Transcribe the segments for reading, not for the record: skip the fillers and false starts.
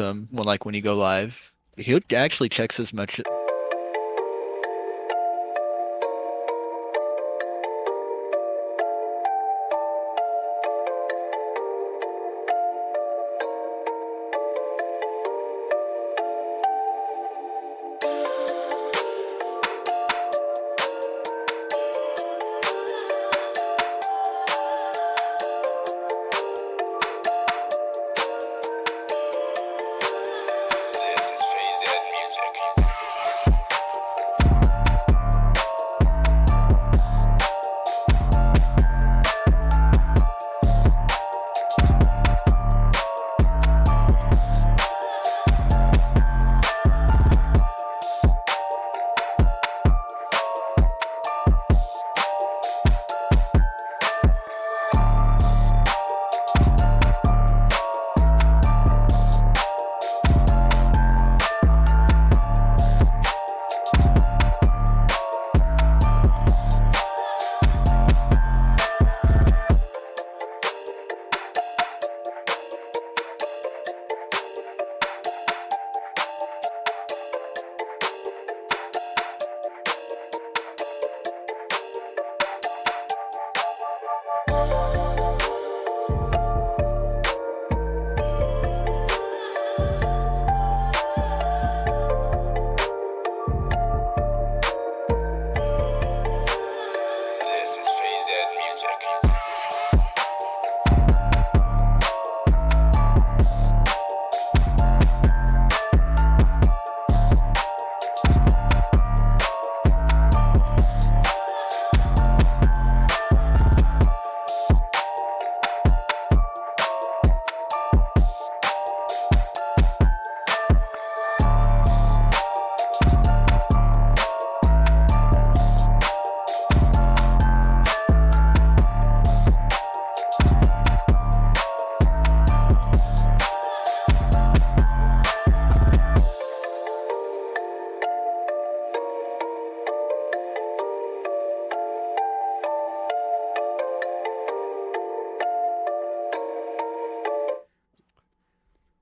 him when you go live. He actually checks as much. This is Phase Ed Music. This is Phase Ed Music.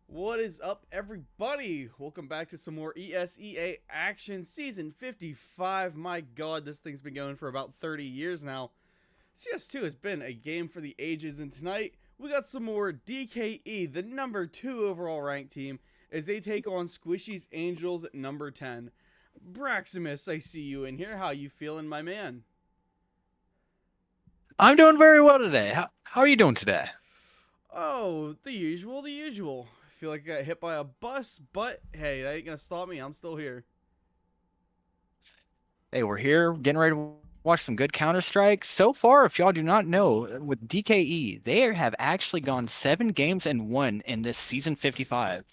What is up, everybody? Welcome back to some more ESEA action, season 55. My god, this thing's been going for about 30 years now. CS2 has been a game for the ages, and tonight we got some more DKE, the number 2 overall ranked team, as they take on Squishy's Angels at number 10. Braximus, I see you in here. How you feeling, my man? I'm doing very well today. How are you doing today? Oh, the usual, the usual. I feel like I got hit by a bus, but hey, that ain't gonna stop me. I'm still here. Hey, we're here getting ready to watch some good Counter-Strike. So far, if y'all do not know, with DKE, they have actually gone 7 games and won in this season 55.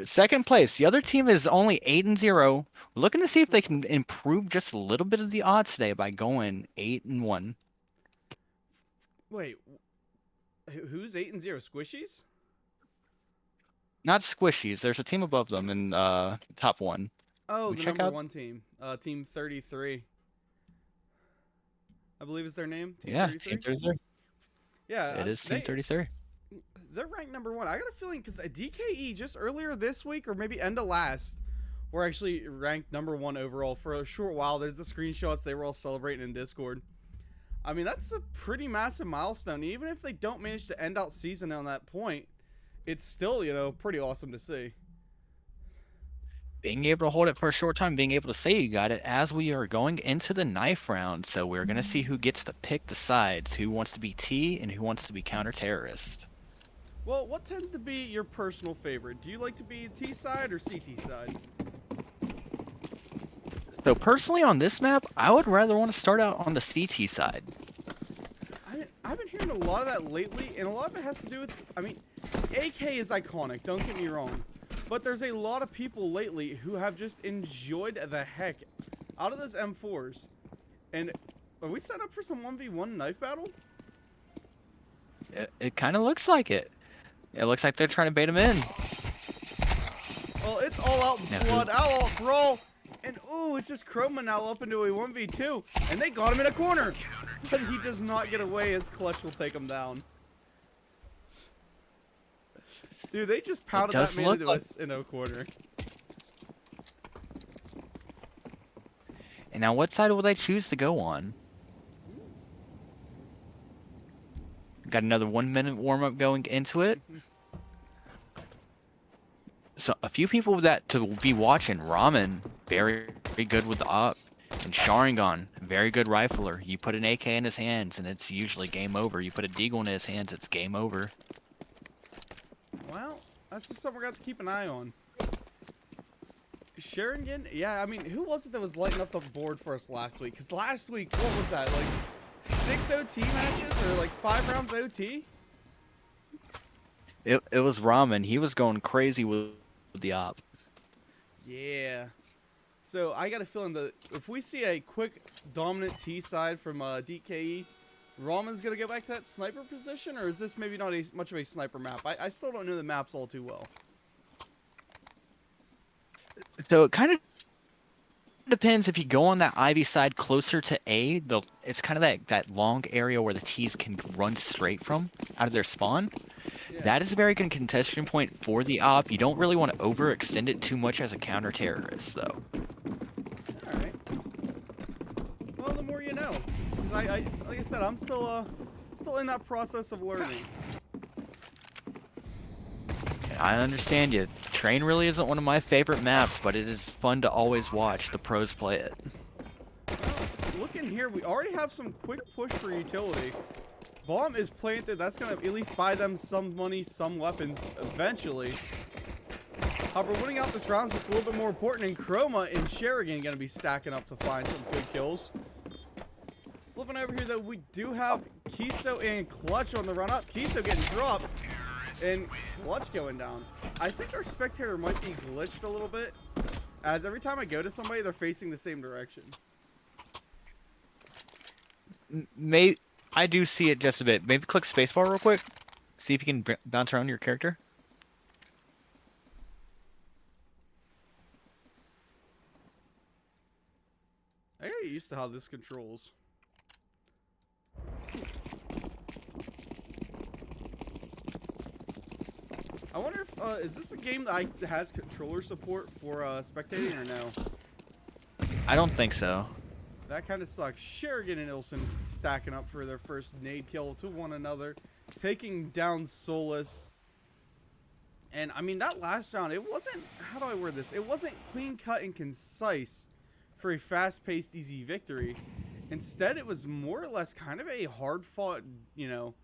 Second place, the other team is only 8-0. We're looking to see if they can improve just a little bit of the odds today by going 8-1. Wait, who's 8-0? Squishies? Not Squishies. There's a team above them in top 1. Oh, We the check number out- 1 team. Team 33. I believe is their name. Team Yeah, 33? Team 33. Yeah, It is Team 33. They're ranked number 1. I got a feeling because DKE just earlier this week, or maybe end of last, were actually ranked number 1 overall for a short while. There's the screenshots they were all celebrating in Discord. I mean, that's a pretty massive milestone. Even if they don't manage to end out season on that point, it's still, pretty awesome to see. Being able to hold it for a short time, being able to say you got it as we are going into the knife round. So we're going to see who gets to pick the sides, who wants to be T and who wants to be counter-terrorist. Well, what tends to be your personal favorite? Do you like to be T side or CT side? So personally on this map, I would rather want to start out on the CT side. I've been hearing a lot of that lately, and a lot of it has to do with, I mean, AK is iconic, don't get me wrong. But there's a lot of people lately who have just enjoyed the heck out of those M4s. And are we set up for some 1v1 knife battle? It kind of looks like it. It looks like they're trying to bait him in. Well, it's all out Now blood, all out brawl. And ooh, it's just Chroma now up into a 1v2. And they got him in a corner. But he does not get away as Clutch will take him down. Dude, they just It pounded does that man look into like. us in a corner. And now, what side will they choose to go on? Got another 1 minute warm up going into it. So a few people that to be watching. Ramen, very, very good with the op, and Sharingan, very good rifler. You put an AK in his hands, and it's usually game over. You put a deagle in his hands, it's game over. Well, that's just something we're going to have to keep an eye on. Sheringan? Yeah, I mean, who was it that was lighting up the board for us last week? Because last week, what was that? Like 6 OT matches or like 5 rounds OT? It was Ramen. He was going crazy with the op. Yeah. So I got a feeling that if we see a quick dominant T side from DKE, Ramen's going to go back to that sniper position? Or is this maybe not much of a sniper map? I still don't know the maps all too well. So it kind of depends if you go on that Ivy side closer to A. It's kind of that long area where the T's can run straight from out of their spawn. Yeah. That is a very good contention point for the op. You don't really want to overextend it too much as a counter-terrorist, though. Alright. Well, the more you know. Because like I said, I'm still in that process of learning. And I understand you. Train really isn't one of my favorite maps, but it is fun to always watch the pros play it. Well, look in here. We already have some quick push for utility. Bomb is planted. That's going to at least buy them some money, some weapons eventually. However, winning out this round is just a little bit more important, and Chroma and Sherigan going to be stacking up to find some good kills. Flipping over here, though, we do have Kiso and Clutch on the run-up. Kiso getting dropped, and Clutch going down. I think our spectator might be glitched a little bit, as every time I go to somebody, they're facing the same direction. I do see it just a bit. Maybe click spacebar real quick. See if you can bounce around your character. I gotta get used to how this controls. I wonder if, is this a game that has controller support for spectating or no? I don't think so. That kind of sucks. Sherigan and Ilson stacking up for their first nade kill to one another, taking down Solus. And I mean, that last round, it wasn't, how do I word this? It wasn't clean cut and concise for a fast-paced, easy victory. Instead, it was more or less kind of a hard-fought, you know,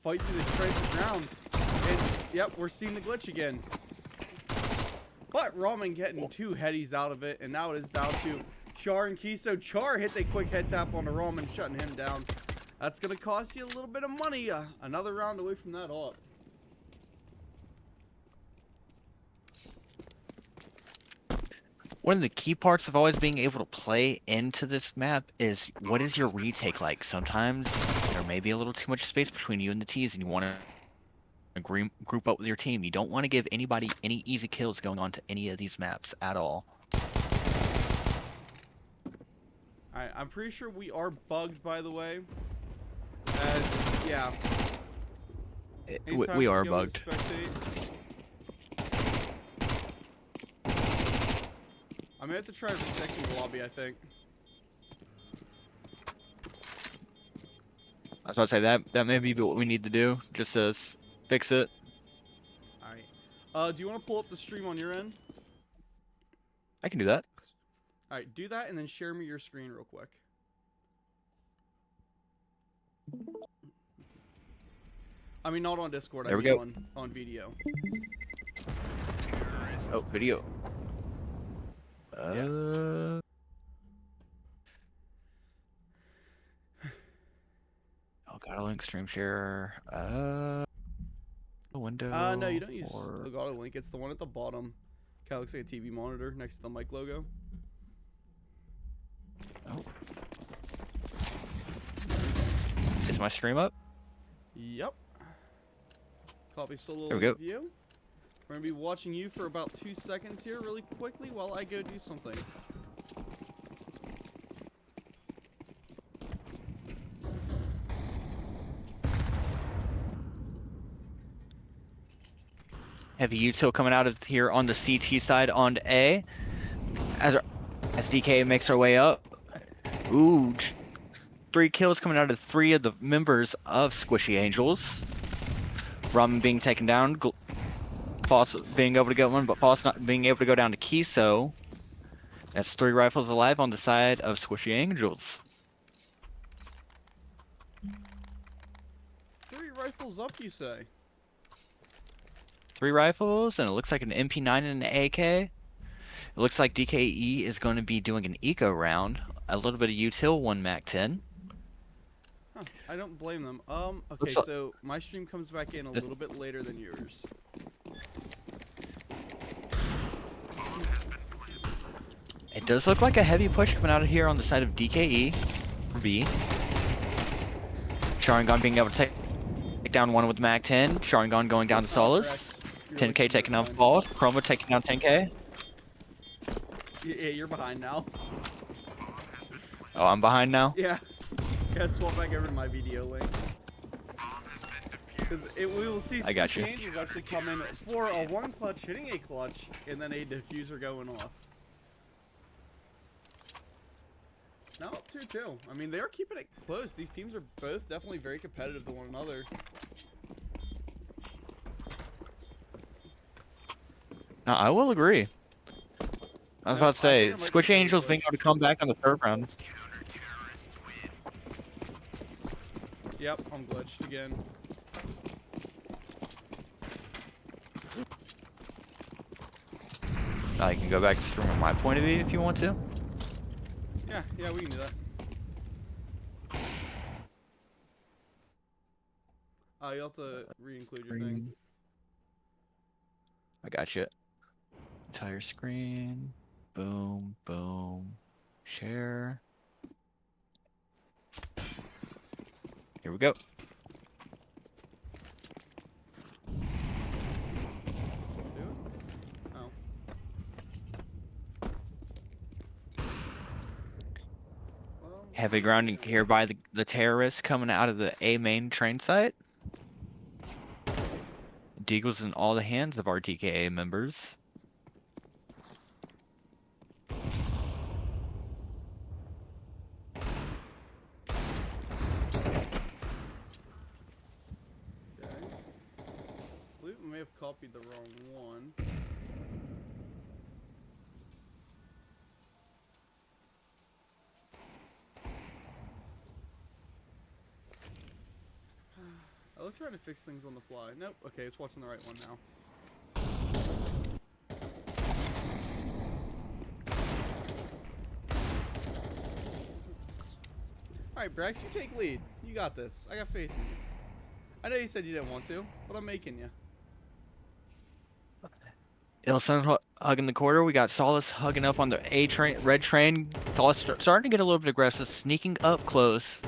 fight through the trenches round. And, yep, we're seeing the glitch again. But Ramen getting 2 headies out of it, and now it is down to Char and Kiso. Char hits a quick head tap on the Ramen, shutting him down. That's going to cost you a little bit of money. Another round away from that op. One of the key parts of always being able to play into this map is what is your retake like? Sometimes there may be a little too much space between you and the T's, and you want to group up with your team. You don't want to give anybody any easy kills going on to any of these maps at all. Alright, I'm pretty sure we are bugged, by the way. As, yeah. We are bugged. I'm gonna have to try protecting the lobby, I think. I was about to say that may be what we need to do, just to fix it. Alright. Do you want to pull up the stream on your end? I can do that. Alright, do that and then share me your screen real quick. I mean, not on Discord, There I we mean go. on video. Oh, video. Yeah. Oh, got a link stream share. Window. No, you don't use or... the auto link. It's the one at the bottom. Kind of looks like a TV monitor next to the mic logo. Oh. Is my stream up? Yep. Copy solo There we go. view. We're gonna be watching you for about 2 seconds here, really quickly, while I go do something. Heavy util coming out of here on the CT side on A. As DK makes our way up. Ooh, 3 kills coming out of 3 of the members of SquishyAngels. Rum being taken down. Foss being able to get one, but Foss not being able to go down to Kiso. That's 3 rifles alive on the side of SquishyAngels. 3 rifles up, you say? 3 rifles, and it looks like an MP9 and an AK. It looks like DKE is going to be doing an eco round. A little bit of util, 1 MAC-10. Huh, I don't blame them. Okay, Looks so my stream comes back in a little bit later than yours. It does look like a heavy push coming out of here on the side of DKE for B. Sharingan being able to take down one with MAC-10. Sharingan going down to Solace. 10k taking down Falls. Chroma taking down 10k. Yeah, you're behind now. Oh, I'm behind now? Yeah. Yeah, swap back over to my video link. Because we will see I got you. SquishyAngels actually come in for a 1 clutch hitting a clutch and then a diffuser going off. Now up 2-2. I mean, they are keeping it close. These teams are both definitely very competitive to one another. No, I will agree. I was about to say, SquishyAngels being able to come back on the 3rd round. Yep, I'm glitched again. Now you can go back to stream from my point of view if you want to. Yeah, we can do that. You'll have to re-include your thing. I got you. Entire screen. Boom, boom. Share. Here we go. Do it? Oh. Well, Heavy grounding here by the terrorists coming out of the A main train site. Deagle's in all the hands of our DKA members. may have copied the wrong one. I love trying to fix things on the fly. Nope. Okay, it's watching the right one now. Alright, Brax, you take lead. You got this. I got faith in you. I know you said you didn't want to, but I'm making you. Ilson hugging the quarter. We got Solace hugging up on the A train, red train. Solace starting to get a little bit aggressive, sneaking up close.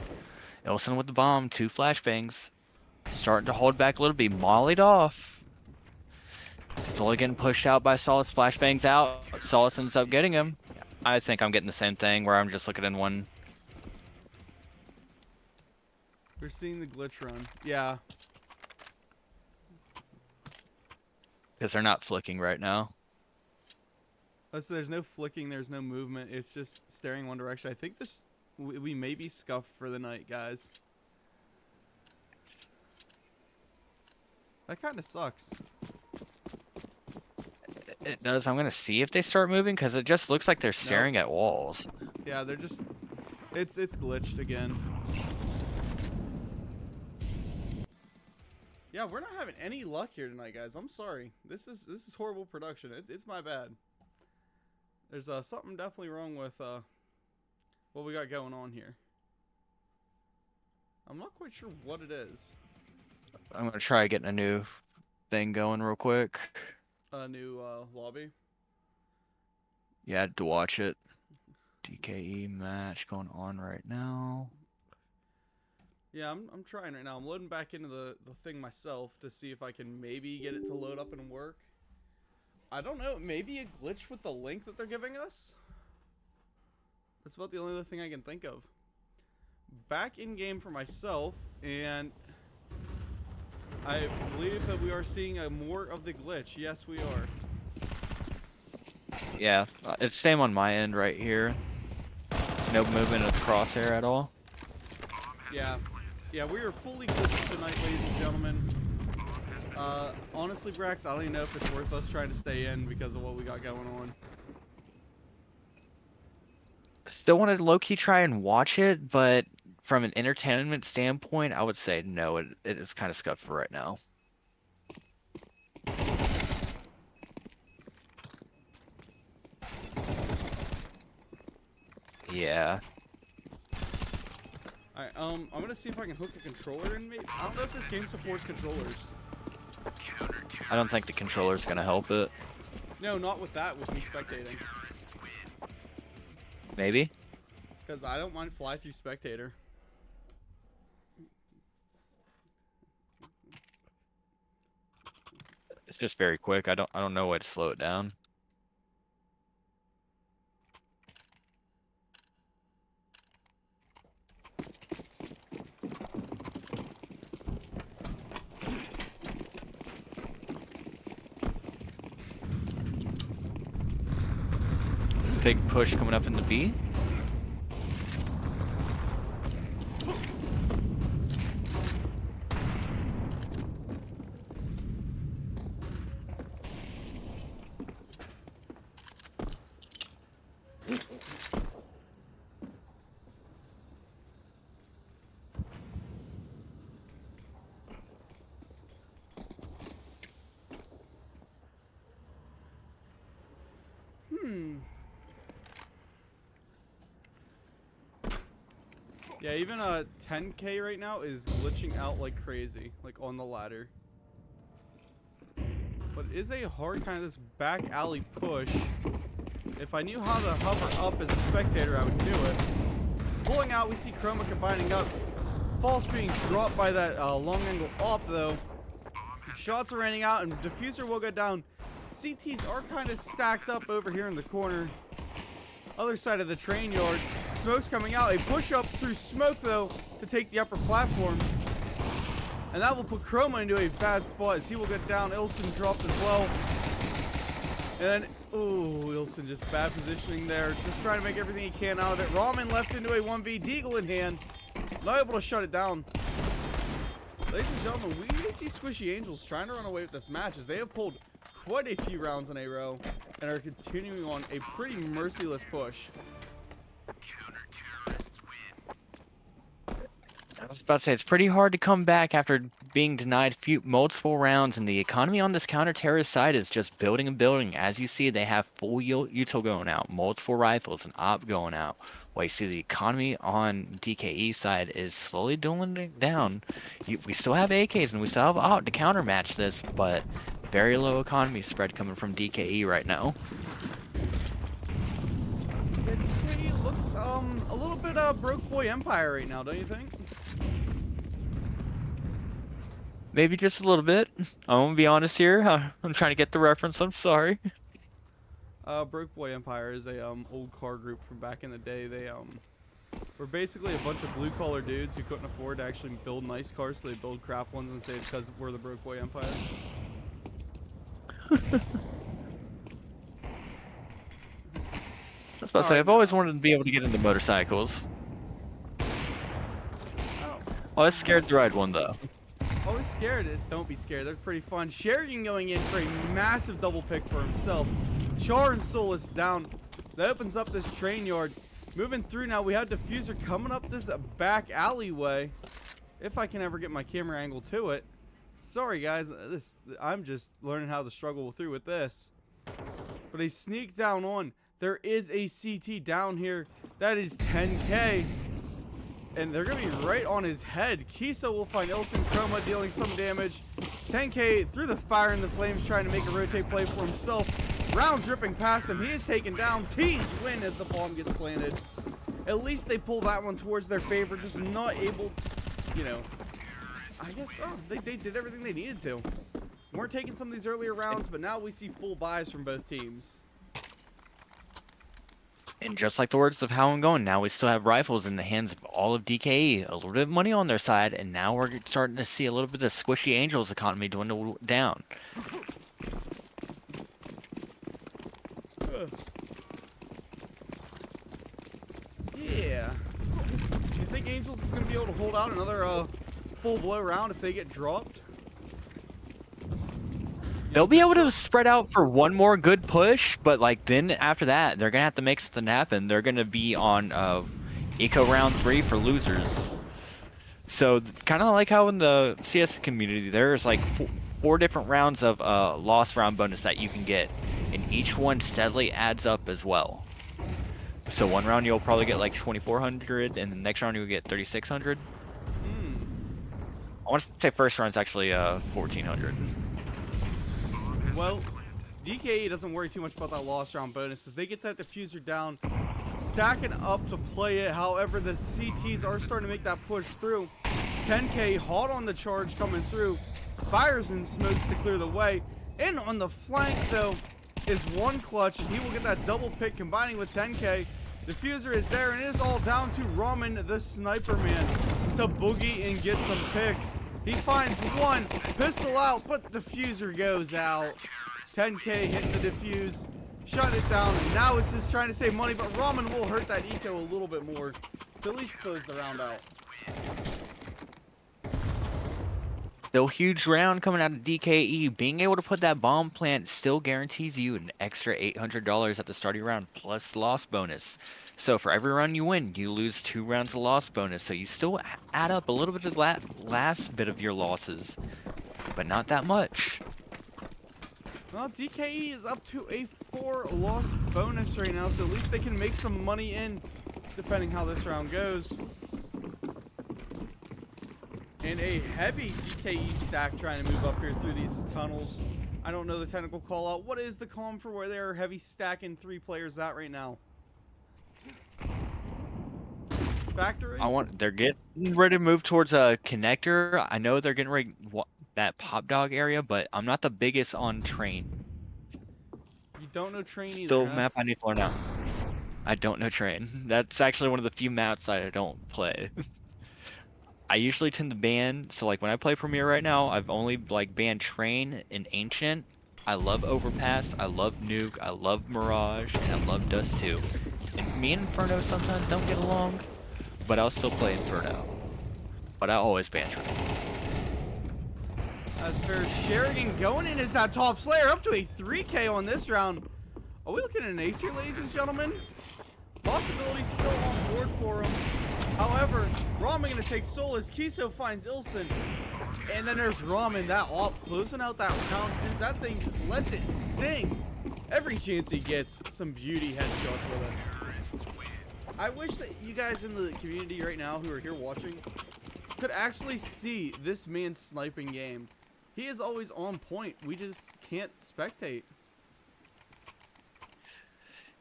Ilson with the bomb, 2 flashbangs. Starting to hold back a little bit, mollied off. Slowly getting pushed out by Solace, flashbangs out. Solace ends up getting him. I think I'm getting the same thing where I'm just looking in one. We're seeing the glitch run. Yeah. Because they're not flicking right now. Oh, so there's no flicking, there's no movement. It's just staring one direction. I think this we may be scuffed for the night, guys. That kind of sucks. It does. I'm going to see if they start moving because it just looks like they're staring at walls. Yeah, they're just... It's glitched again. Yeah, we're not having any luck here tonight, guys. I'm sorry. This is horrible production. It's my bad. There's something definitely wrong with what we got going on here. I'm not quite sure what it is. I'm going to try getting a new thing going real quick. A new lobby. Yeah, I had to watch it. DKE match going on right now. Yeah, I'm trying right now. I'm loading back into the thing myself to see if I can maybe get it to load up and work. I don't know. Maybe a glitch with the link that they're giving us? That's about the only other thing I can think of. Back in game for myself, and I believe that we are seeing more of the glitch. Yes, we are. Yeah, it's same on my end right here. No movement of the crosshair at all. Yeah. Yeah, we are fully glitched tonight, ladies and gentlemen. Honestly, Brax, I don't even know if it's worth us trying to stay in because of what we got going on. Still wanted to low-key try and watch it, but from an entertainment standpoint, I would say no, it is kind of scuffed for right now. Yeah. Alright, I'm gonna see if I can hook a controller in. Maybe I don't know if this game supports controllers. I don't think the controller's gonna help it. No, not with that. With me spectating, Maybe? because I don't mind fly through spectator. It's just very quick. I don't know a way to slow it down. Big push coming up in the B. Yeah, even 10K right now is glitching out like crazy, like on the ladder. But it is a hard kind of this back alley push. If I knew how to hover up as a spectator, I would do it. Pulling out, we see Chroma combining up. False being dropped by that long angle op though. Shots are raining out and diffuser will go down. CTs are kind of stacked up over here in the corner. Other side of the train yard. Smoke's coming out. A push up through smoke though to take the upper platform. And that will put Chroma into a bad spot as he will get down. Ilson dropped as well. And then, oh, Ilson just bad positioning there. Just trying to make everything he can out of it. Ramen left into a 1v. Deagle in hand. Not able to shut it down. Ladies and gentlemen, we see SquishyAngels trying to run away with this match as they have pulled quite a few rounds in a row and are continuing on a pretty merciless push. I was about to say, it's pretty hard to come back after being denied multiple rounds, and the economy on this counter-terrorist side is just building and building. As you see, they have full util going out, multiple rifles, and op going out. While you see the economy on DKE side is slowly dwindling down. We still have AKs, and we still have op to countermatch this, but very low economy spread coming from DKE right now. Yeah, DKE looks a little bit broke boy empire right now, don't you think? Maybe just a little bit. I'm gonna be honest here. I'm trying to get the reference. I'm sorry. Broke Boy Empire is a old car group from back in the day. They were basically a bunch of blue collar dudes who couldn't afford to actually build nice cars, so they build crap ones and say it's because we're the Broke Boy Empire. I was about to say, I've always wanted to be able to get into motorcycles. Oh. I was scared to ride one though. Always scared. Don't be scared. They're pretty fun. Sheridan going in for a massive double pick for himself. Char and Solus down. That opens up this train yard. Moving through now. We have Diffuser coming up this back alleyway. If I can ever get my camera angle to it. Sorry guys. I'm just learning how to struggle through with this. But a sneak down on. There is a CT down here. That is 10K. And they're going to be right on his head. Kisa will find Ilson Chroma dealing some damage. 10K through the fire and the flames trying to make a rotate play for himself. Rounds ripping past him. He is taken down. T's win as the bomb gets planted. At least they pull that one towards their favor. Just not able, you know. I guess, they did everything they needed to. Weren't taking some of these earlier rounds, but now we see full buys from both teams. And just like the words of how I'm going, now we still have rifles in the hands of all of DKE, a little bit of money on their side, and now we're starting to see a little bit of Squishy Angels economy dwindle down. Yeah. Do you think Angels is going to be able to hold out another full blow round if they get dropped? They'll be able to spread out for one more good push, but like then after that, they're gonna have to make something happen. They're gonna be on Eco round 3 for losers. So kind of like how in the CS community, there's like four different rounds of loss round bonus that you can get, and each one steadily adds up as well. So one round you'll probably get like 2,400, and the next round you'll get 3,600. I want to say first round's actually 1,400. Well, DKE doesn't worry too much about that loss round bonus as they get that diffuser down, stacking up to play it. However, the CTs are starting to make that push through. 10K hot on the charge coming through, fires and smokes to clear the way. In on the flank though is one clutch, and he will get that double pick combining with 10K. Diffuser is there, and it is all down to Ramen, the sniper man, to boogie and get some picks. He finds one, pistol out, but diffuser goes out. 10K hitting the diffuse, shut it down, and now it's just trying to save money, but Ramen will hurt that eco a little bit more to at least close the round out. Still huge round coming out of DKE. Being able to put that bomb plant still guarantees you an extra $800 at the start of your round plus loss bonus. So for every round you win, you lose 2 rounds of loss bonus. So you still add up a little bit of that last bit of your losses, but not that much. Well, DKE is up to a 4 loss bonus right now, so at least they can make some money in depending how this round goes. And a heavy DKE stack trying to move up here through these tunnels. I don't know the technical call out. What is the calm for where they're heavy stacking 3 players at right now? Factory? They're getting ready to move towards a connector. I know they're getting ready that pop dog area, but I'm not the biggest on train. You don't know train either, Still huh? map I need to learn now. I don't know train. That's actually one of the few maps I don't play. I usually tend to ban, so like when I play Premiere right now, I've only like banned Train and Ancient. I love Overpass, I love Nuke, I love Mirage, and I love Dust 2. And me and Inferno sometimes don't get along, but I'll still play Inferno. But I always ban Train. As for Sheridan going in as that top slayer, up to a 3K on this round. Are we looking at an ace here, ladies and gentlemen? Possibility still on board for him. However, Ramen going to take Solus. Kiso finds Ilson. And then there's Ramen, that op, closing out that round. Dude, that thing just lets it sing. Every chance he gets, some beauty headshots with it. I wish that you guys in the community right now who are here watching could actually see this man's sniping game. He is always on point. We just can't spectate.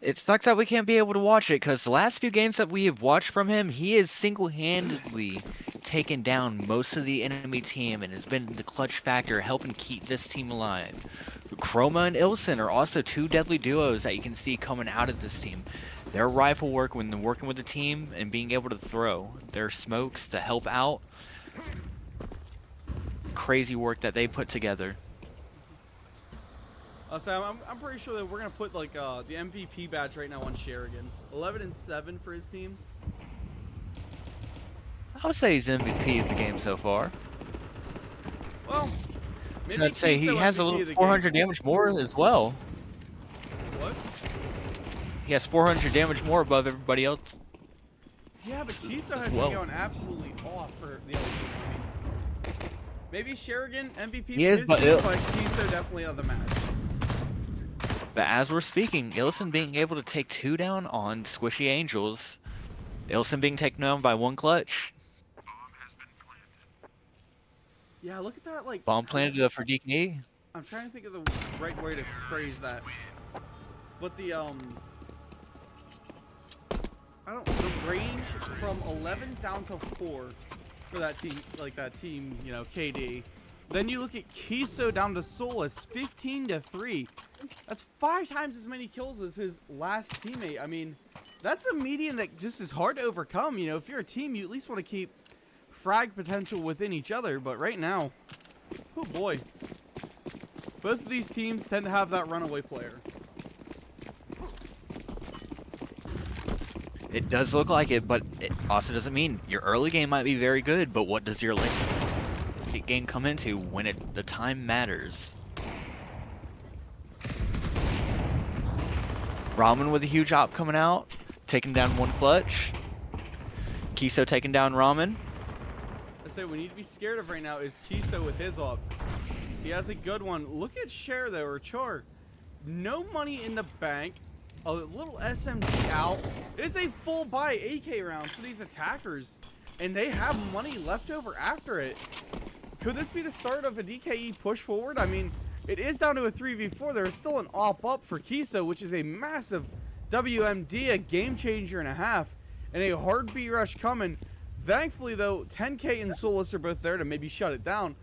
It sucks that we can't be able to watch it, because the last few games that we have watched from him, he has single-handedly taken down most of the enemy team and has been the clutch factor helping keep this team alive. Chroma and Ilson are also 2 deadly duos that you can see coming out of this team. Their rifle work when they're working with the team and being able to throw their smokes to help out. Crazy work that they put together. So I'm pretty sure that we're gonna put like the MVP badge right now on Sheridan. 11-7 for his team. I would say he's MVP of the game so far. Well, maybe I'd say he Kiso has a MVP little of the 400 game. damage more as well. What? He has 400 damage more above everybody else. Yeah, but Kiso As has well. been going absolutely off for the other team. Maybe Sheridan MVP He is, for his but team, but Kiso definitely on the match. But as we're speaking, Ilson being able to take 2 down on Squishy Angels. Ilson being taken down by 1 clutch. Yeah, look at that, like... Bomb planted for DK. I'm trying to think of the right way to phrase that. But the, the range from 11 down to 4 for that team, like that team, you know, KD. Then you look at Kiso down to Solus, 15-3. That's 5 times as many kills as his last teammate. I mean, That's a median that just is hard to overcome. You know, if you're a team, you at least want to keep frag potential within each other. But right now, oh boy, both of these teams tend to have that runaway player. It does look like it, but it also doesn't mean your early game might be very good, but what does your late game come into when the time matters? Ramen with a huge op coming out, taking down one clutch. Kiso taking down Ramen. I say we need to be scared of right now is Kiso with his op. He has a good one. Look at Cher though, or Char. No money in the bank. A little SMG out. It is a full buy AK round for these attackers. And they have money left over after it. Could this be the start of a DKE push forward? I mean, it is down to a 3v4. There is still an op up for Kiso, which is a massive WMD, a game changer and a half. And a hard B rush coming. Thankfully, though, 10K and Solus are both there to maybe shut it down.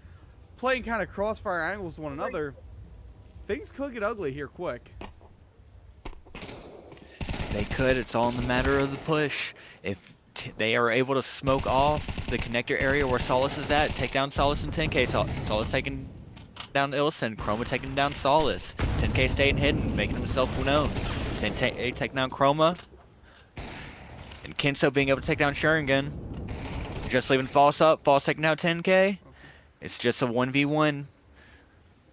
Playing kind of crossfire angles to one another. Things could get ugly here quick. They could. It's all in the matter of the push. If they are able to smoke off the connector area where Solus is at, take down Solus and 10K. Solus taking down Ilson. Chroma taking down Solus. 10K staying hidden, making himself known. 10K taking down Chroma. And Kinso being able to take down Sharingan. Just leaving False up. False taking down 10K. It's just a 1v1.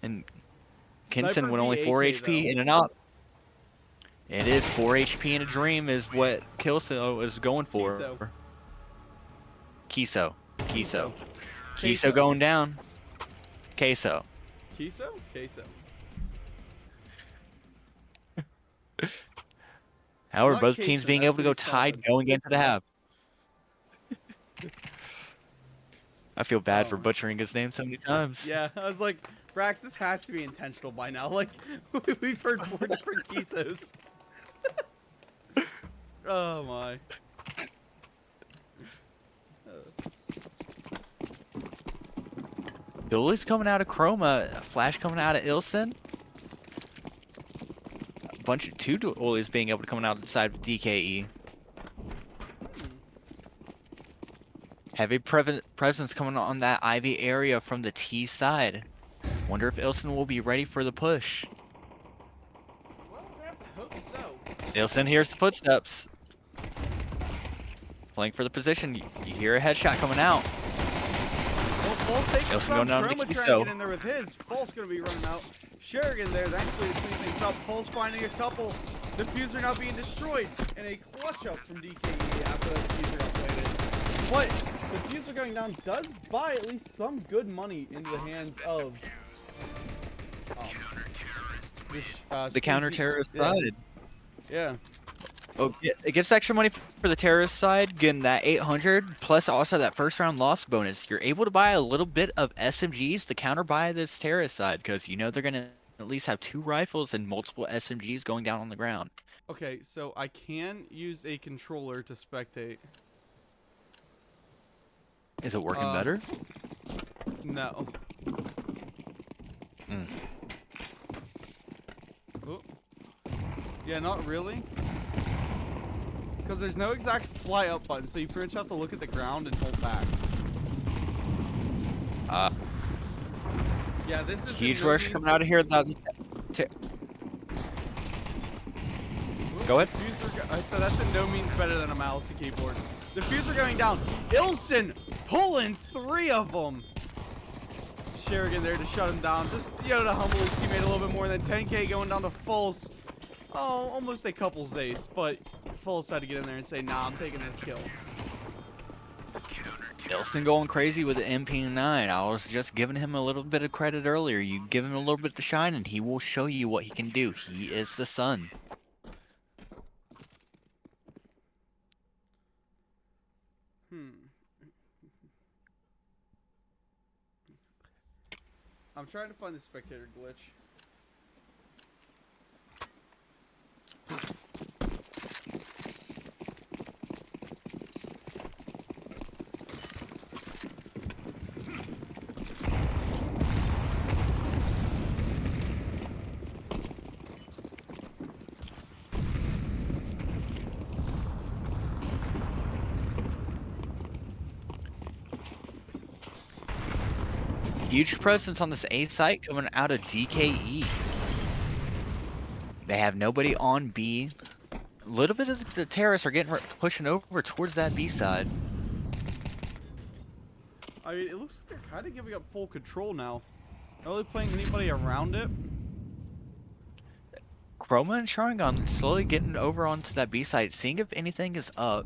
And Kinson with only 4 HP in an op. It is 4 HP in a dream is what Kilso is going for. Kiso. Kiso going down. Queso. Kiso? Queso. However, Not both queso, teams being that's able to go what he tied started. going into the half. I feel bad for butchering his name so many times. Yeah, I was like, Brax, this has to be intentional by now. Like, we've heard 4 different Kisos. Oh my. Duelist coming out of Chroma, Flash coming out of Ilson. A bunch of 2 duelists being able to come out of the side of DKE. Heavy presence coming on that Ivy area from the T side. Wonder if Ilson will be ready for the push. Well, we have to hope so. Ilson hears the footsteps. Playing for the position. You hear a headshot coming out. Well, False taking Ilson some. going down to Chroma trying Kiso. to get in there with his. False going to be running out. Sherigan there, thankfully, to clean things up. False finding a couple. Diffuser now being destroyed. And a clutch up from DKE after that diffuser got planted. But the diffuser going down does buy at least some good money into the hands of The counter-terrorist yeah. side. Yeah. Oh, it gets extra money for the terrorist side, getting that 800, plus also that first round loss bonus. You're able to buy a little bit of SMGs to counter buy this terrorist side, because you know they're going to at least have 2 rifles and multiple SMGs going down on the ground. Okay, so I can use a controller to spectate. Is it working better? No. Mm. Oh. Yeah, not really. Because there's no exact fly up button, so you pretty much have to look at the ground and hold back. Yeah, this is Huge rush coming out of here. Go ahead. I said that's in no means better than a mouse and keyboard. Diffuser going down. Ilson pulling 3 of them. Sherigan there to shut him down. Just, you know, to humble his teammate a little bit more than 10K going down to False. Oh, almost a couple's ace, but False had to get in there and say, nah, I'm taking this kill. Ilson going crazy with the MP9. I was just giving him a little bit of credit earlier. You give him a little bit to shine, and he will show you what he can do. He is the sun. I'm trying to find the spectator glitch. Huge presence on this A site coming out of DKE. They have nobody on B. A little bit of the terrorists are getting pushing over towards that B side. I mean, it looks like they're kind of giving up full control now. Not really playing anybody around it. Chroma and Sharingan slowly getting over onto that B side, seeing if anything is up.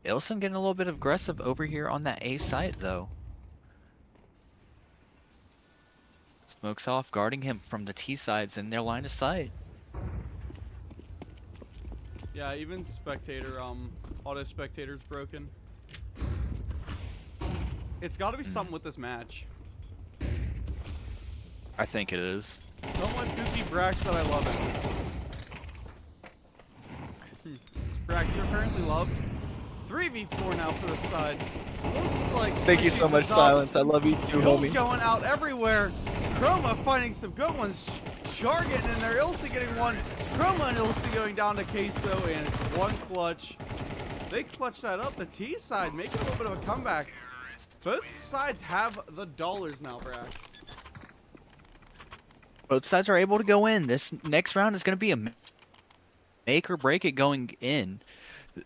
Ilson getting a little bit aggressive over here on that A site, though. Smokes off, guarding him from the T sides in their line of sight. Yeah, even spectator, auto spectator's broken. It's got to be something with this match. I think it is. Don't let Goofy Brax that I love it. Brax, you're apparently loved. 3v4 now for the side. Looks like Thank you so much, Silence. I love you too, Kills homie. going out everywhere. Chroma finding some good ones. Char getting in there. Ilse getting one. Chroma and Ilse going down to Queso, and it's one clutch. They clutch that up. The T side making a little bit of a comeback. Both sides have the dollars now, Brax. Both sides are able to go in. This next round is going to be a make or break it going in.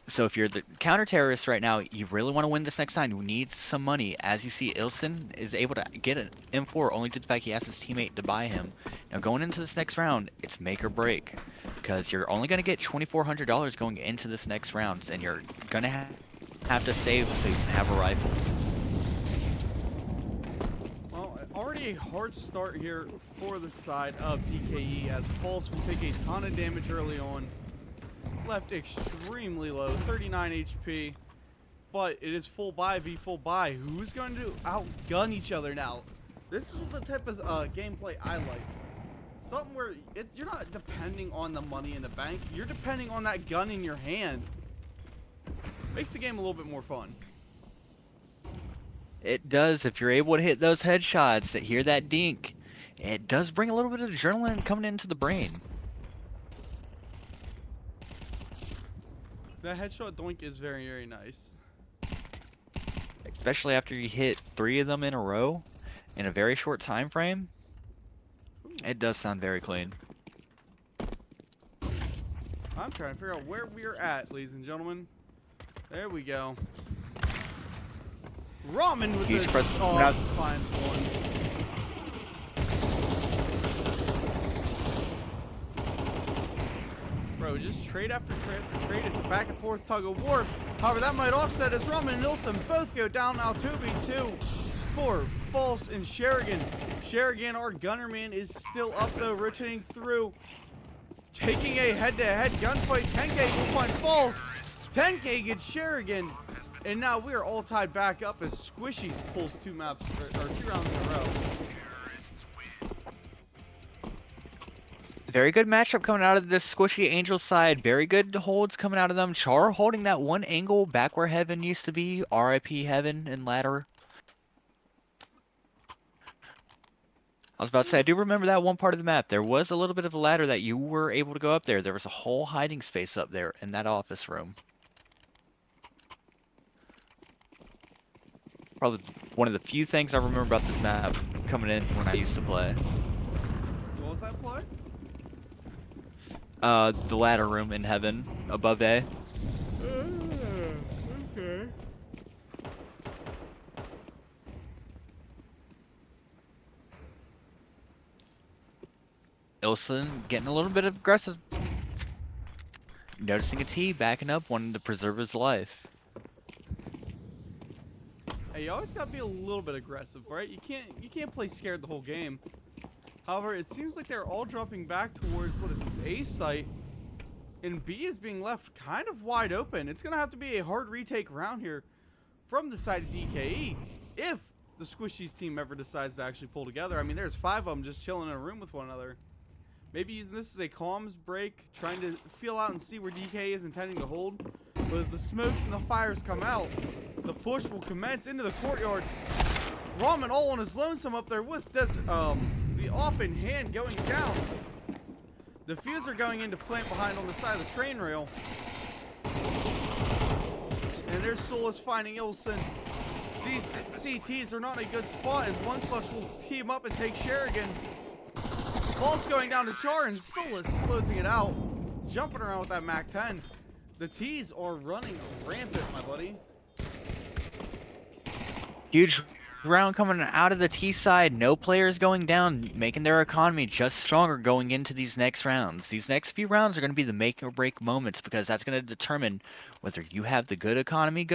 So if you're the counter-terrorist right now, you really want to win this next round. You need some money. As you see, Ilson is able to get an M4 only due to the fact he asked his teammate to buy him. Now going into this next round, it's make or break. Because you're only going to get $2,400 going into this next round. And you're going to have to save so you can have a rifle. Well, already a hard start here for the side of DKE, as False will take a ton of damage early on. Left extremely low, 39 HP, but it is full buy v full buy. Who's going to outgun each other now? This is the type of gameplay I like. Something where you're not depending on the money in the bank, you're depending on that gun in your hand. Makes the game a little bit more fun. It does. If you're able to hit those headshots that hear that dink, it does bring a little bit of adrenaline coming into the brain. That headshot doink is very, very nice. Especially after you hit 3 of them in a row in a very short time frame. It does sound very clean. I'm trying to figure out where we're at, ladies and gentlemen. There we go. Ramen with Huge the press. finds one. Bro, just trade after trade after trade. It's a back and forth tug of war. However, that might offset as Ramen and Nilsson both go down now 2v2 for False and Sherigan. Sherigan, our gunner man, is still up though, rotating through. Taking a head-to-head gunfight. 10K will find False. 10K gets Sherigan. And now we are all tied back up as Squishies pulls 2 maps or 2 rounds in a row. Very good matchup coming out of this SquishyAngels side. Very good holds coming out of them. Char holding that one angle back where Heaven used to be. RIP Heaven and ladder. I was about to say, I do remember that one part of the map. There was a little bit of a ladder that you were able to go up there. There was a whole hiding space up there in that office room. Probably one of the few things I remember about this map coming in when I used to play. What was that play? The ladder room in Heaven, above A. Okay. Ilson getting a little bit aggressive. Noticing a T, backing up, wanting to preserve his life. Hey, you always gotta be a little bit aggressive, right? You can't play scared the whole game. However, it seems like they're all dropping back towards, what is this, A site, and B is being left kind of wide open. It's gonna have to be a hard retake round here from the side of DKE if the Squishies team ever decides to actually pull together. I mean, there's 5 of them just chilling in a room with one another. Maybe using this as a comms break, trying to feel out and see where DKE is intending to hold. But as the smokes and the fires come out, the push will commence into the courtyard. Ramen all on his lonesome up there with this, the open hand going down. The Diffuser going into plant behind on the side of the train rail. And there's Solus finding Ilson. these CTs are not in a good spot as one clutch will team up and take Sherigan. Ball's going down to Char and Solus closing it out. Jumping around with that MAC-10. The T's are running rampant, my buddy. Huge round coming out of the T side. No players going down, making their economy just stronger going into these next rounds. These next few rounds are going to be the make or break moments because that's going to determine whether you have the good economy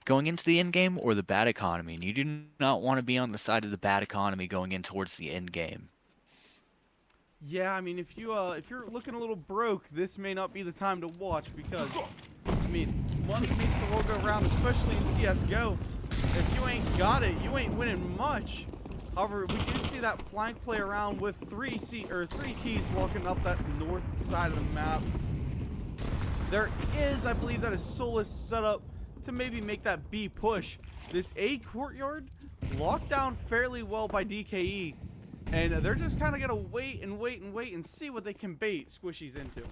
going into the end game or the bad economy. And you do not want to be on the side of the bad economy going in towards the end game. Yeah, I mean, if you're looking a little broke, this may not be the time to watch because, I mean, once makes the world go round, especially in CS:GO. If you ain't got it, you ain't winning much. However, we do see that flank play around with three T's walking up that north side of the map. There is, I believe, that is Solus set up to maybe make that B push. This A courtyard locked down fairly well by DKE. And they're just kind of going to wait and wait and wait and see what they can bait Squishies into.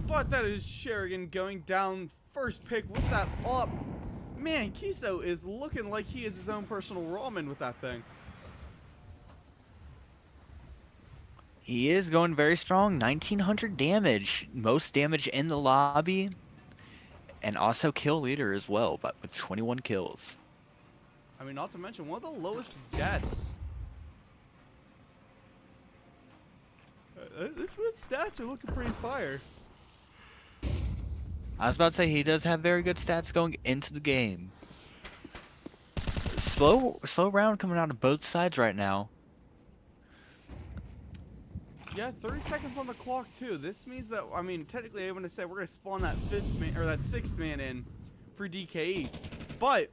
But that is Sherigan going down first pick with that up. Man, Kiso is looking like he is his own personal ramen with that thing. He is going very strong. 1900 damage. Most damage in the lobby. And also kill leader as well, but with 21 kills. I mean, not to mention one of the lowest deaths. This stats are looking pretty fire. I was about to say he does have very good stats going into the game. Slow round coming out of both sides right now. Yeah, 30 seconds on the clock too. This means that, I mean, technically I'm going to say we're going to spawn that fifth man or that sixth man in for DKE. But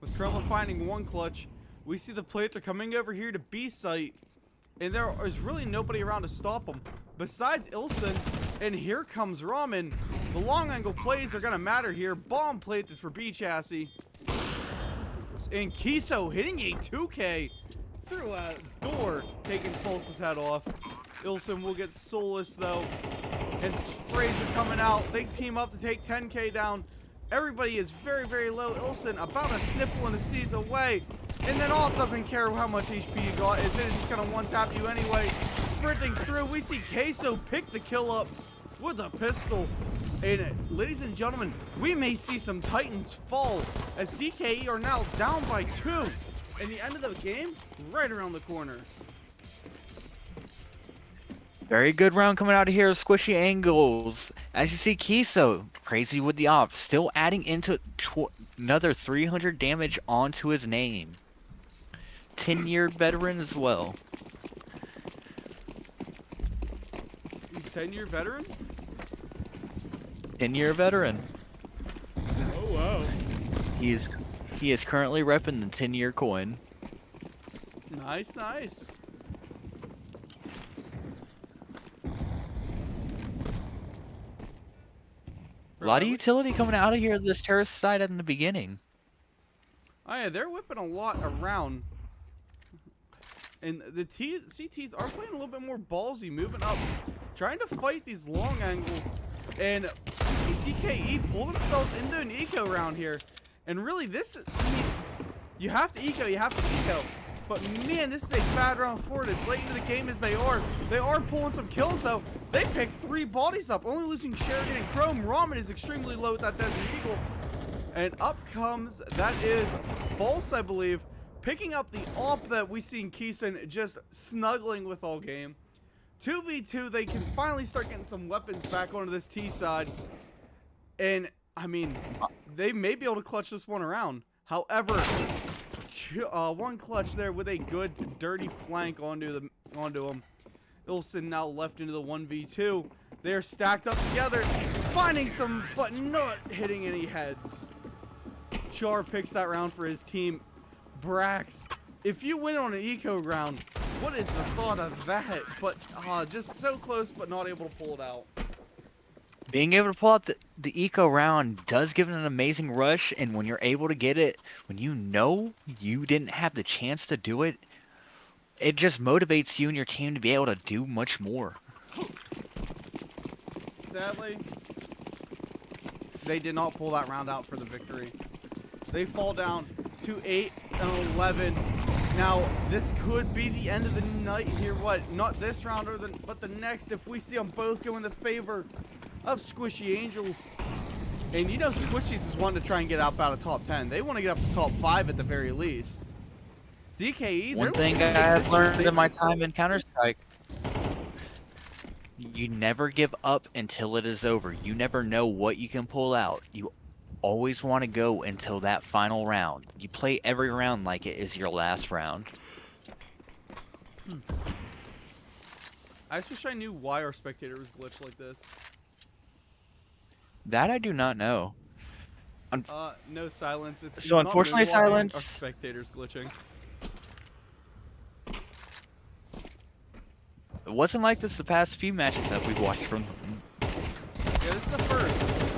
with Chroma finding one clutch, we see the Plater coming over here to B site, and there is really nobody around to stop them besides Ilson. And here comes Ramen. The long angle plays are going to matter here. Bomb planted for B chassis. And Kiso hitting a 2K through a door, taking Pulse's head off. Ilson will get Solus though, and sprays are coming out. They team up to take 10K down. Everybody is very, very low. Ilson about a sniffle and a sneeze away, and then all doesn't care how much HP you got, as it is just gonna one-tap you anyway. Sprinting through, we see Queso pick the kill up with a pistol. And ladies and gentlemen, we may see some Titans fall as DKE are now down by 2. And the end of the game, right around the corner. Very good round coming out of here, SquishyAngels. As you see, Kiso, crazy with the ops, still adding into another 300 damage onto his name. 10-year veteran as well. 10-year veteran? 10-year veteran. Oh, wow. He is currently repping the 10-year coin. Nice, nice. A lot of utility coming out of here this terrorist side in the beginning. Oh yeah, they're whipping a lot around. And the CTs are playing a little bit more ballsy, moving up, trying to fight these long angles. And we see DKE pull themselves into an eco round here. And really, this is, I mean, you have to eco, you have to eco. But man, this is a bad round for it. As late into the game as they are pulling some kills though. They picked 3 bodies up, only losing Sheridan and Chrome. Ramen is extremely low with that Desert Eagle. And up comes, that is False, I believe, picking up the op that we seen Keeson just snuggling with all game. 2v2, they can finally start getting some weapons back onto this T side. And, I mean, they may be able to clutch this one around. However, one clutch there with a good, dirty flank onto him. Ilson now left into the 1v2. They're stacked up together, finding some, but not hitting any heads. Char picks that round for his team. Brax, if you win on an eco round, what is the thought of that? But just so close, but not able to pull it out. Being able to pull out the eco round does give it an amazing rush, and when you're able to get it, when you know you didn't have the chance to do it, it just motivates you and your team to be able to do much more. Sadly, they did not pull that round out for the victory. They fall down to 8 and 11. Now, this could be the end of the night here. What? Not this round, but the next, if we see them both go in the favor of SquishyAngels. And you know Squishies is wanting to try and get up out of top 10. They want to get up to top 5 at the very least. DKE, One thing I have learned in my time in Counter-Strike, you never give up until it is over. You never know what you can pull out. You always want to go until that final round. You play every round like it is your last round. I just wish I knew why our spectator was glitched like this. That I do not know. No silence. It's So not unfortunately, moonwalking, silence. Our spectator's glitching. It wasn't like this the past few matches that we've watched from them. Yeah, this is the first.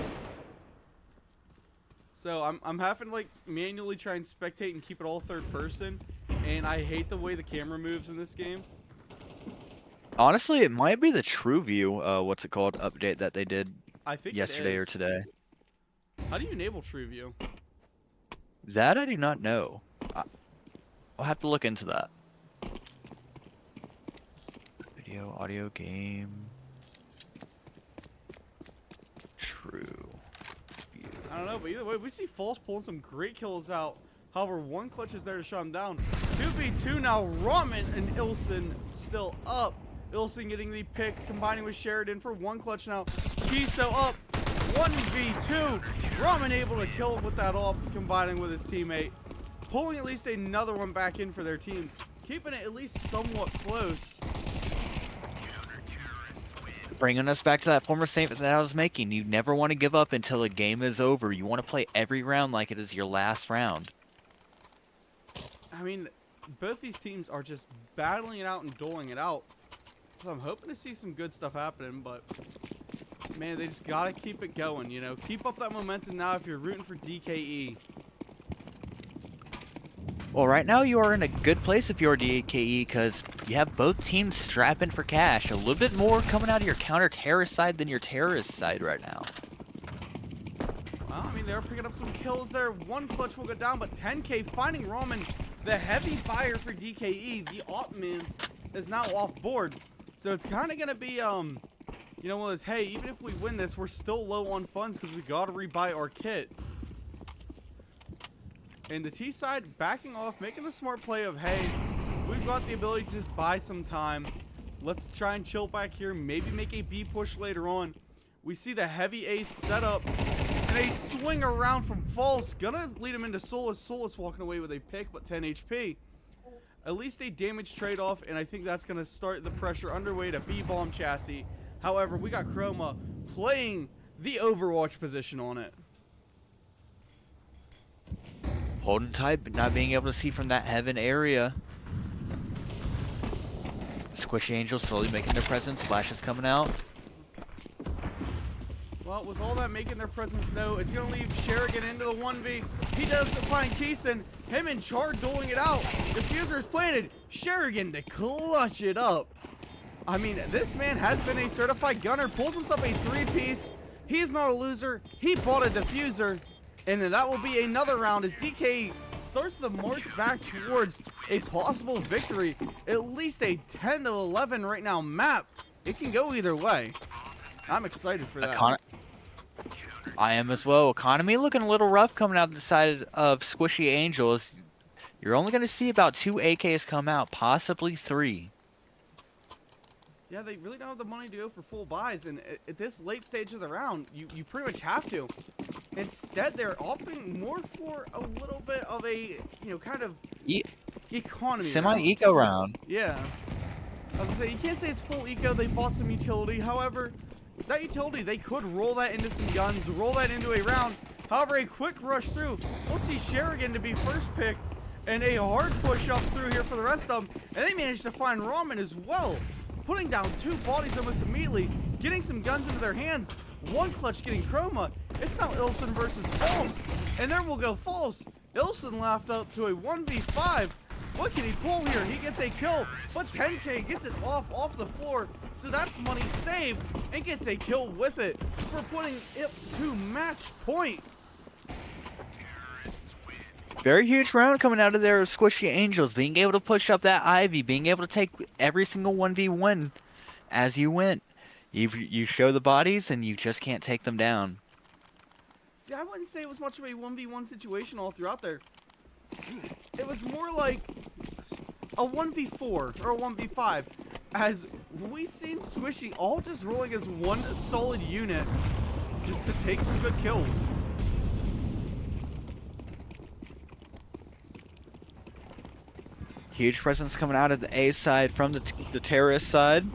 So I'm having to like manually try and spectate and keep it all third person, and I hate the way the camera moves in this game. Honestly, it might be the True View, what's it called, update that they did I think yesterday it or is. today. How do you enable True View? That I do not know. I'll have to look into that. Video, audio, game. True View. I don't know, but either way, we see False pulling some great kills out. However, one clutch is there to shut him down. 2v2 now, Ramen and Ilson still up. Ilson getting the pick, combining with Sheridan for one clutch now. Kiso up, 1v2. Ramen able to kill him with that ult, combining with his teammate. Pulling at least another one back in for their team. Keeping it at least somewhat close. Bringing us back to that former statement that I was making. You never want to give up until a game is over. You want to play every round like it is your last round. I mean, both these teams are just battling it out and doling it out. So I'm hoping to see some good stuff happening, but man, they just gotta keep it going, you know. Keep up that momentum now if you're rooting for DKE. Well, right now you are in a good place if you're DKE because you have both teams strapping for cash. A little bit more coming out of your counter-terrorist side than your terrorist side right now. Well, I mean, they're picking up some kills there. One clutch will go down, but 10K finding Roman, the heavy fire for DKE. The Opman is now off board. So it's kind of going to be, you know, one of those, hey, even if we win this, we're still low on funds because we got to rebuy our kit. And the T side backing off, making the smart play of, hey, we've got the ability to just buy some time. Let's try and chill back here, maybe make a B push later on. We see the heavy ace set up, and a swing around from False. Gonna lead him into Solus. Solus walking away with a pick, but 10 HP. At least a damage trade-off, and I think that's gonna start the pressure underway to B-bomb chassis. However, we got Chroma playing the Overwatch position on it. Holding tight, but not being able to see from that heaven area. SquishyAngels slowly making their presence. Flash is coming out. Well, with all that making their presence known, it's going to leave Sheridan into the 1v. He does find Keeson. Him and Char doling it out. Diffuser is planted. Sheridan to clutch it up. I mean, this man has been a certified gunner. Pulls himself a 3-piece. He is not a loser. He bought a diffuser. And then that will be another round as DK starts the march back towards a possible victory. At least a 10-11 right now map. It can go either way. I'm excited for that. I am as well. Economy looking a little rough coming out the side of SquishyAngels. You're only going to see about 2 AKs come out, possibly 3. Yeah, they really don't have the money to go for full buys, and at this late stage of the round, you pretty much have to. Instead, they're opting more for a little bit of a, you know, kind of economy semi-eco round. Yeah. I was going to say, you can't say it's full eco. They bought some utility. However, that utility, they could roll that into some guns, roll that into a round. However, a quick rush through. We'll see Sheridan to be first picked, and a hard push up through here for the rest of them. And they managed to find Ramen as well, putting down 2 bodies almost immediately, getting some guns into their hands. One clutch getting Chroma. It's now Ilson versus False, and there will go False. Ilson laughed up to a 1v5. What can he pull here? He gets a kill, but 10K gets it off the floor. So that's money saved and gets a kill with it for putting it to match point. Very huge round coming out of there of SquishyAngels, being able to push up that Ivy, being able to take every single 1v1 as you went. You show the bodies and you just can't take them down. See, I wouldn't say it was much of a 1v1 situation all throughout there. It was more like a 1v4 or a 1v5, as we seen Squishy all just rolling as one solid unit just to take some good kills. Huge presence coming out of the A side from the terrorist side.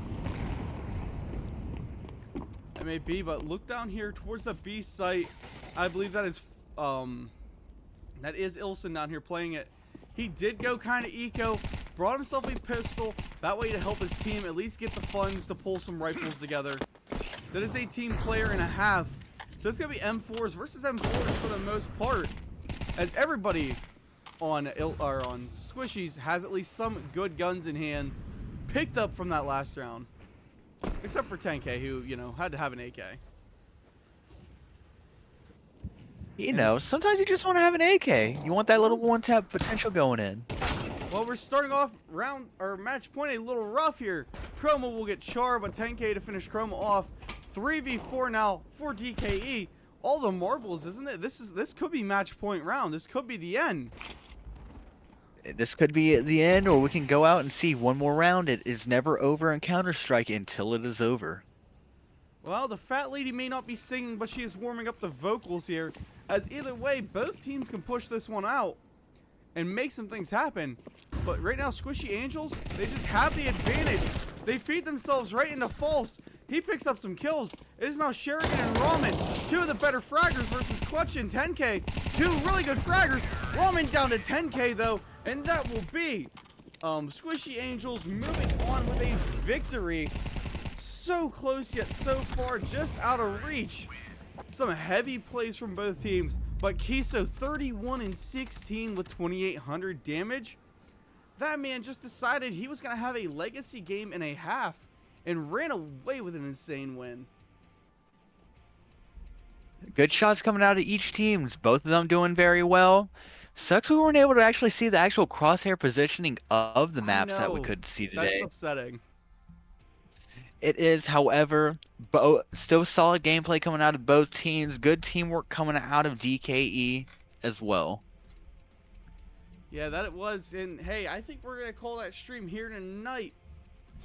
It may be, but look down here towards the B site. I believe that is Ilson down here playing it. He did go kind of eco, brought himself a pistol, that way to help his team at least get the funds to pull some rifles together. That is a team player and a half. So it's going to be M4s versus M4s for the most part, as everybody on Squishies has at least some good guns in hand picked up from that last round. Except for 10K, who, you know, had to have an AK. You know, sometimes you just want to have an AK. You want that little one-tap potential going in. Well, we're starting off match point a little rough here. Chroma will get Char, but 10K to finish Chroma off. 3v4 now for DKE. All the marbles, isn't it? This could be match point round. This could be the end. This could be the end, or we can go out and see one more round. It is never over in Counter-Strike until it is over. Well, the fat lady may not be singing, but she is warming up the vocals here. As either way, both teams can push this one out and make some things happen. But right now, SquishyAngels, they just have the advantage. They feed themselves right into false. He picks up some kills. It is now Sheridan and Ramen, two of the better fraggers versus Clutch and 10K. Two really good fraggers. Ramen down to 10K though, and that will be SquishyAngels moving on with a victory. So close yet so far, just out of reach. Some heavy plays from both teams, but Kiso 31 and 16 with 2,800 damage. That man just decided he was going to have a legacy game and a half and ran away with an insane win. Good shots coming out of each team. Both of them doing very well. Sucks we weren't able to actually see the actual crosshair positioning of the maps that we could see today. That's upsetting. It is, however, still solid gameplay coming out of both teams. Good teamwork coming out of DKE as well. Yeah, that it was. And hey, I think we're going to call that stream here tonight.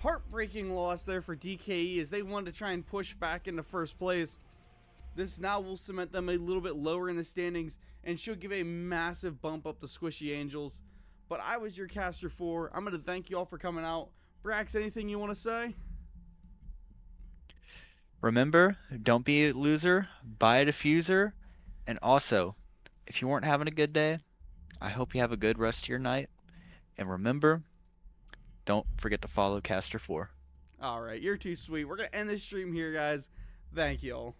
Heartbreaking loss there for DKE as they wanted to try and push back into first place. This now will cement them a little bit lower in the standings and should give a massive bump up to SquishyAngels. But I was your caster 4. I'm going to thank you all for coming out. Brax, anything you want to say? Remember, don't be a loser, buy a diffuser, and also, if you weren't having a good day, I hope you have a good rest of your night. And remember, don't forget to follow Caster4. All right, you're too sweet. We're going to end this stream here, guys. Thank you all.